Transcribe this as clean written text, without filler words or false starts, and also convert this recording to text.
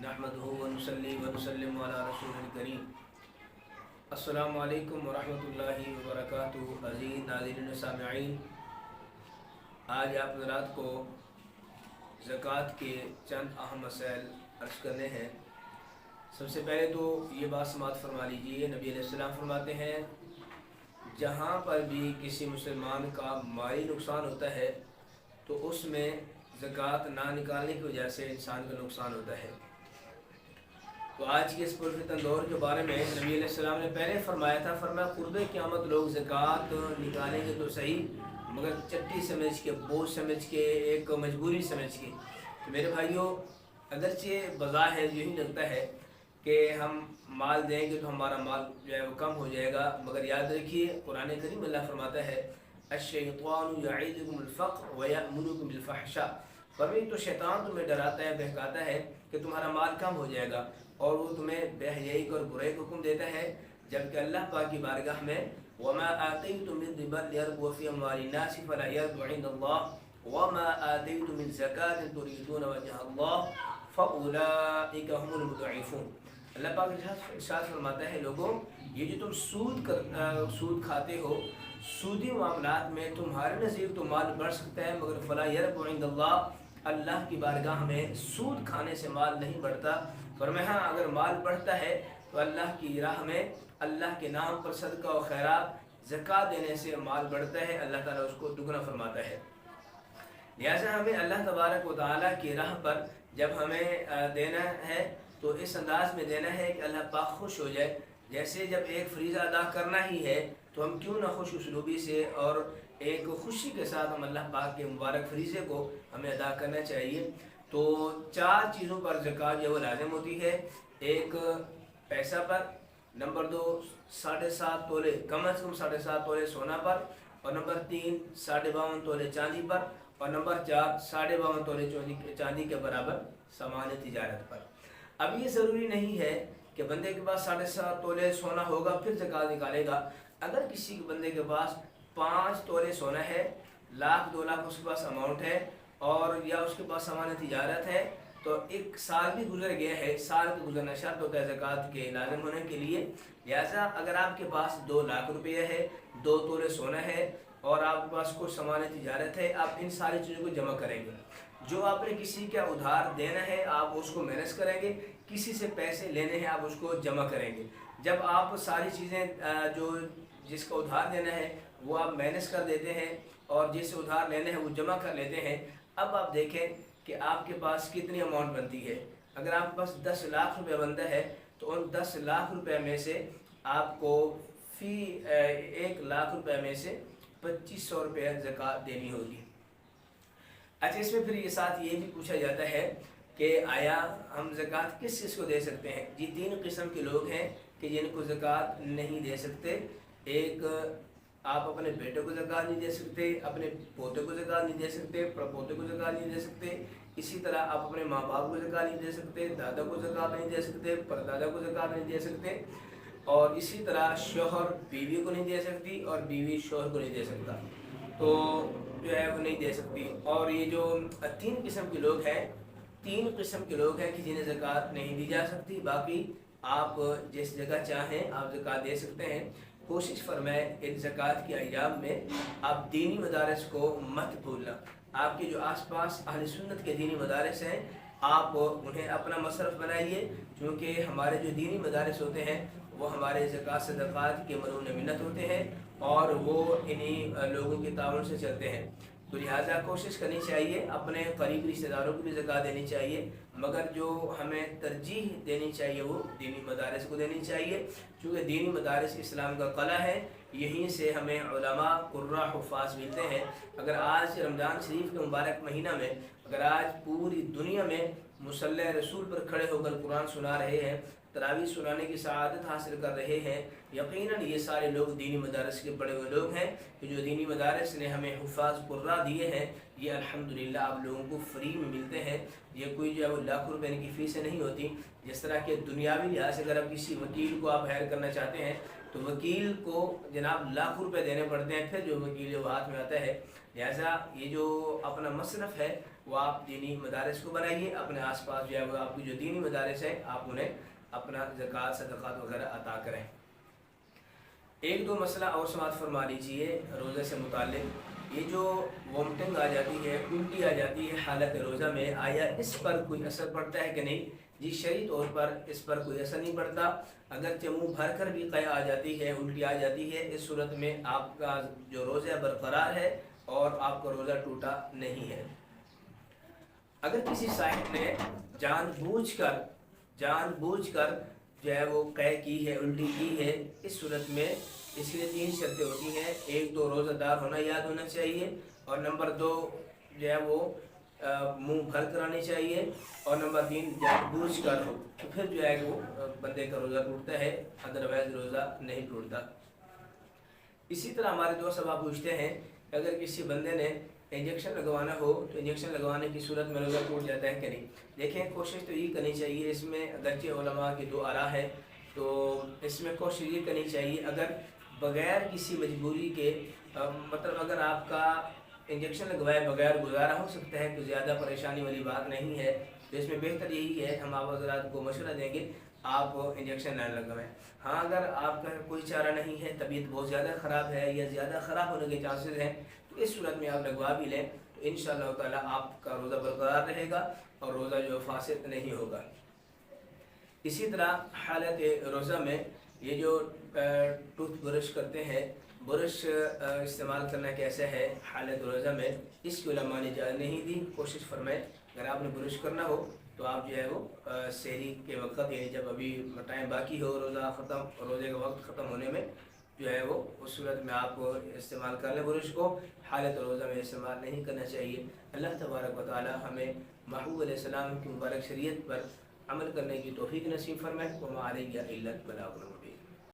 नहमदुहु व नुसल्ली व नुसल्लिमु अला रसूलिल करीम। अस्सलामु अलैकुम व रहमतुल्लाहि व बरकातुहू। अज़ीज़ नाज़रीन सामिईन, आज आप हज़रात को ज़कात के चंद अहम मसाइल अर्ज़ करने हैं। सबसे पहले तो ये बात समाअत फरमा लीजिए, नबी अलैहिस्सलाम फरमाते हैं जहाँ पर भी किसी मुसलमान का माली नुकसान होता है तो उसमें ज़कात ना निकालने की वजह से इंसान का नुकसान होता है। तो आज के इस पुरफितन दौर के बारे में नबी अलैहिस्सलाम ने पहले फरमाया था, फरमाया क़ुर्बे क़यामत लोग ज़कात निकालेंगे तो सही, मगर चट्टी समझ के, बोझ समझ के, एक मजबूरी समझ के। तो मेरे भाइयों, अगरचे बज़ाहिर यही लगता है कि हम माल देंगे तो हमारा माल जो है वो कम हो जाएगा, मगर याद रखिए कुरान करीम अल्लाह फरमाता है अश-शैतानु यईदुकुमुल फ़क़्र व यअमुरुकुम बिल फ़हशा। फरमाया तो शैतान तुम्हें डराता है, बहकाता है कि तुम्हारा माल कम हो जाएगा और वो तुम्हें बेहयाई और बुराई का हुक्म देता है, जबकि अल्लाह पाक की बारगाह में वमा आतैतुम मिन रिबा लियरबु फ़ी अम्वालिन नास फला यरबु इंदल्लाह वमा आतैतुम मिन ज़कातिन तुरीदून वजहल्लाह फ़उलाइका हुमुल मुदअफ़ून। अल्लाह पाक इरशाद फरमाता है, लोगों ये जो तुम सूद खाते हो, सूदी मामलात में तुम्हारे नज़ीर तो माल बढ़ सकता है, मगर फला यरबु इंदल्लाह, अल्लाह की बारगाह में सूद खाने से माल नहीं बढ़ता। फरमाया अगर माल बढ़ता है तो अल्लाह की राह में अल्लाह के नाम पर सदका और खैरात ज़कात देने से माल बढ़ता है, अल्लाह ताला उसको दुगना फरमाता है। लिहाजा हमें अल्लाह तबारक व तआला की राह पर जब हमें देना है तो इस अंदाज में देना है कि अल्लाह पाक खुश हो जाए। जैसे जब एक फ़रीज़ा अदा करना ही है तो हम क्यों ना खुश उसलूबी से और एक खुशी के साथ हम अल्लाह पाक के मुबारक फ़रीज़े को हमें अदा करना चाहिए। तो चार चीज़ों पर ज़कात जो वो लाज़िम होती है। एक, पैसा पर। नंबर दो, 7.5 तोले, कम से कम 7.5 तोले सोना पर। और नंबर तीन, 52.5 तोले चांदी पर। और नंबर चार, 52.5 तोले चांदी के बराबर सामान तिजारत पर। अब ये ज़रूरी नहीं है कि बंदे के पास 7.5 तोले सोना होगा फिर ज़कात निकालेगा। अगर किसी बंदे के पास 5 तोले सोना है, लाख 2 लाख उसके पास अमाउंट है, और या उसके पास सामान तिजारत है, तो एक साल भी गुजर गया है, साल का गुजरना शर्त होता है ज़कात के लाज़िम होने के लिए। लिहाजा अगर आपके पास 2 लाख रुपये है, 2 तोले सोना है और आपके पास कुछ सामान तिजारत है, आप इन सारी चीज़ों को जमा करेंगे। जो आपने किसी का उधार देना है आप उसको मैनेज करेंगे, किसी से पैसे लेने हैं आप उसको जमा करेंगे। जब आप सारी चीज़ें जो जिसका उधार देना है वो आप मैनेज कर देते हैं और जिससे उधार लेने हैं वो जमा कर लेते हैं, अब आप देखें कि आपके पास कितनी अमाउंट बनती है। अगर आपके पास 10 लाख रुपए बनता है तो उन 10 लाख रुपए में से आपको फ़ी 1 लाख रुपए में से 2500 रुपये ज़कात देनी होगी। अच्छा, इसमें फिर ये साथ ये भी पूछा जाता है कि आया हम ज़कात किस चीज़ को दे सकते हैं। जी, 3 किस्म के लोग हैं कि जिनको ज़कात नहीं दे सकते। एक, आप अपने बेटे को ज़कात नहीं दे सकते, अपने पोते को ज़कात नहीं दे सकते, प्रपोते को ज़कात नहीं दे सकते। इसी तरह आप अपने माँ बाप को ज़कात नहीं दे सकते, दादा को ज़कात नहीं दे सकते, परदादा को ज़कात नहीं दे सकते। और इसी तरह शोहर बीवी को नहीं दे सकती और बीवी शोहर को नहीं दे सकता, तो जो है वो नहीं दे सकती। और ये जो 3 किस्म के लोग हैं, 3 किस्म के लोग हैं कि जिन्हें ज़कात नहीं दी जा सकती। बाकी आप जिस जगह चाहें आप ज़कात दे सकते हैं। कोशिश फरमाएं इन ज़कात के अय्याम में आप दीनी मदारस को मत भूलना। आपके जो आसपास अहले सुन्नत के दीनी मदारस हैं आप उन्हें अपना मसरफ़ बनाइए, क्योंकि हमारे जो दीनी मदारस होते हैं वो हमारे ज़कात सदक़ात के मरून मिन्नत होते हैं और वो इन्हीं लोगों के ताउन से चलते हैं। तो लिहाजा कोशिश करनी चाहिए, अपने करीबी रिश्तेदारों को भी ज़कात देनी चाहिए, मगर जो हमें तरजीह देनी चाहिए वो दीनी मदारस को देनी चाहिए, क्योंकि दीनी मदारस इस्लाम का क़ला है। यहीं से हमें उलमा, कुर्रा, हुफ़ाज़ मिलते हैं। अगर आज रमज़ान शरीफ के मुबारक महीना में अगर आज पूरी दुनिया में मुसल्ले रसूल पर खड़े होकर कुरान सुना रहे हैं, तरावी सुनाने की सआदत हासिल कर रहे हैं। यकीनन ये सारे लोग दीनी मदारस के पढ़े हुए लोग हैं कि जो दीनी मदारस ने हमें हुफ़ाज़ कुर्रा दिए हैं, ये अल्हम्दुलिल्लाह आप लोगों को फ्री में मिलते हैं। ये कोई जो है वो लाख रुपए की फ़ीसें नहीं होती। जिस तरह के दुनियावी लिहाज से अगर आप किसी वकील को आप हायर करना चाहते हैं तो वकील को जनाब लाख रुपए देने पड़ते हैं, फिर जो वकील वो हाथ में आता है। लिहाजा ये जो अपना मसरफ़ है वो आप दीनी मदारस को बनाइए, अपने आसपास जो है वो आपकी जो दीनी मदारस है आप उन्हें अपना ज़कात सदक़ात वगैरह अता करें। एक दो मसला और समात फरमा लीजिए रोज़े से मुताल्लिक़। ये जो वोमिटिंग आ जाती है, उल्टी आ जाती है हालत रोज़ा में, आया इस पर कोई असर पड़ता है कि नहीं? जी शरई तौर पर इस पर कोई असर नहीं पड़ता। अगर मुँह भर कर भी क़य आ जाती है, उल्टी आ जाती है, इस सूरत में आपका जो रोज़ा बरकरार है और आपका रोज़ा टूटा नहीं है। अगर किसी साहिब ने जानबूझकर जो है वो क़य की है, उल्टी की है, इस सूरत में इसलिए 3 शर्तें होती हैं। एक तो रोज़ादार होना याद होना चाहिए, और नंबर 2 जो है वो मुंह भर कर आनी चाहिए, और नंबर 3 जानबूझकर हो, तो फिर जो है वो बंदे का रोज़ा टूटता है, अदरवाइज रोज़ा नहीं टूटता। इसी तरह हमारे दोस्त अब पूछते हैं अगर किसी बंदे ने इंजेक्शन लगवाना हो तो इंजेक्शन लगवाने की सूरत में रोज़ा टूट जाता है कि नहीं? देखें, कोशिश तो ये करनी चाहिए, इसमें अगरचे उलमा की 2 आरा है, तो इसमें कोशिश ये करनी चाहिए अगर बग़ैर किसी मजबूरी के मतलब अगर आपका इंजेक्शन लगवाए बगैर गुजारा हो सकता है तो ज़्यादा परेशानी वाली बात नहीं है। तो इसमें बेहतर यही है, हम आप हज़रात को मशवरा देंगे आप इंजेक्शन ना लगवाएं। हाँ, अगर आपका कोई चारा नहीं है, तबीयत बहुत ज़्यादा ख़राब है या ज़्यादा ख़राब होने के चांसेस हैं, तो इस सूरत में आप लगवा भी लें तो इंशाअल्लाह ताला आपका रोज़ा बरकरार रहेगा और रोज़ा जो फासिद नहीं होगा। इसी तरह हालत रोज़ा में ये जो टूथ ब्रश करते हैं, ब्रश इस्तेमाल करना कैसा है हालत रोज़ा में, इसकी उलमा ने इजाज़त नहीं दी। कोशिश फरमाएं अगर आपने ब्रश करना हो तो आप जो है वो सहरी के वक्त, यानी जब अभी टाइम बाकी हो रोज़े का वक्त ख़त्म होने में, जो है वो उस सूरत में आप इस्तेमाल कर लें ब्रश को। हालत रोज़ा में इस्तेमाल नहीं करना चाहिए। अल्लाह तबारक व तआला हमें महबूब अलैहिस्सलाम की मुबारक शरीयत पर अमल करने की तौफीक नसीब फरमाए। वमा अलैना इल्लल बलागुल मुबीन।